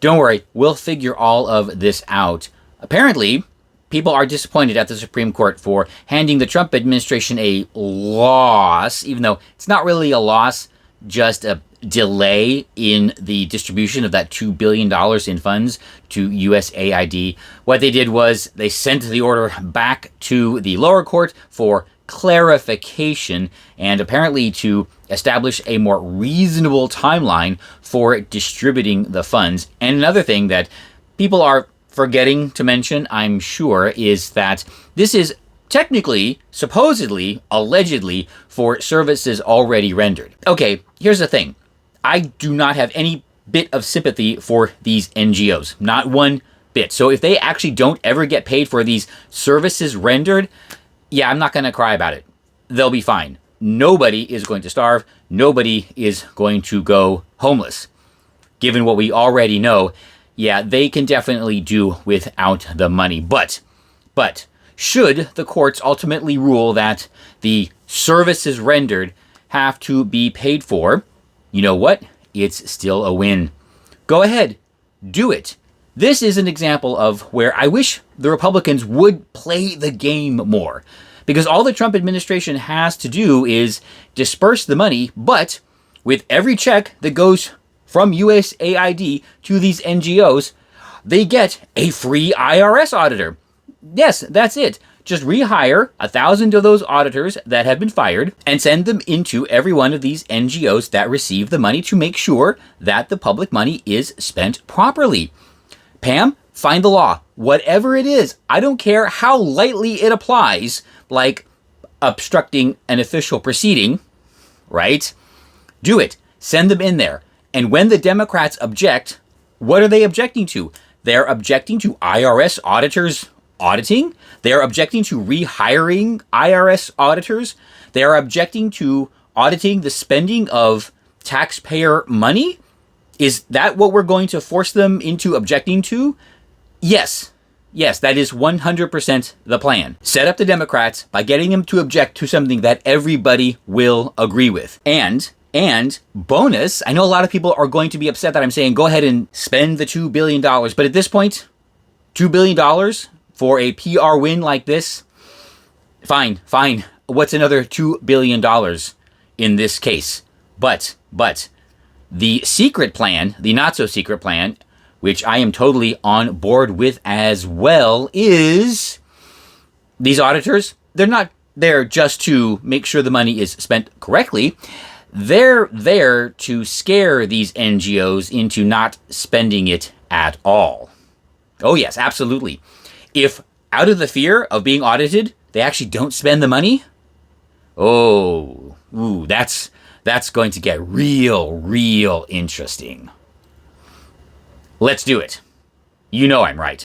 Don't worry, we'll figure all of this out. Apparently, people are disappointed at the Supreme Court for handing the Trump administration a loss, even though it's not really a loss, just a delay in the distribution of that $2 billion in funds to USAID. What they did was they sent the order back to the lower court for clarification and apparently to establish a more reasonable timeline for distributing the funds. And another thing that people are forgetting to mention, I'm sure, is that this is technically, supposedly, allegedly, for services already rendered. Okay, here's the thing. I do not have any bit of sympathy for these NGOs. Not one bit. So if they actually don't ever get paid for these services rendered, yeah, I'm not going to cry about it. They'll be fine. Nobody is going to starve. Nobody is going to go homeless. Given what we already know, yeah, they can definitely do without the money. But, should the courts ultimately rule that the services rendered have to be paid for, you know what? It's still a win. Go ahead. Do it. This is an example of where I wish the Republicans would play the game more. Because all the Trump administration has to do is disperse the money, but with every check that goes from USAID to these NGOs, they get a free IRS auditor. Yes, that's it. Just rehire 1,000 of those auditors that have been fired and send them into every one of these NGOs that receive the money to make sure that the public money is spent properly. Pam, find the law. Whatever it is, I don't care how lightly it applies, like obstructing an official proceeding, right? Do it. Send them in there. And when the Democrats object, what are they objecting to? They're objecting to IRS auditors auditing. They're objecting to rehiring IRS auditors. They're objecting to auditing the spending of taxpayer money. Is that what we're going to force them into objecting to? Yes. Yes, that is 100% the plan. Set up the Democrats by getting them to object to something that everybody will agree with. And bonus, I know a lot of people are going to be upset that I'm saying go ahead and spend the $2 billion. But at this point, $2 billion for a PR win like this? Fine. What's another $2 billion in this case? But the secret plan, the not so secret plan, which I am totally on board with as well, is these auditors, they're not there just to make sure the money is spent correctly. They're there to scare these NGOs into not spending it at all. Oh yes, absolutely. If out of the fear of being audited, they actually don't spend the money, that's going to get real interesting. Let's do it. You know I'm right.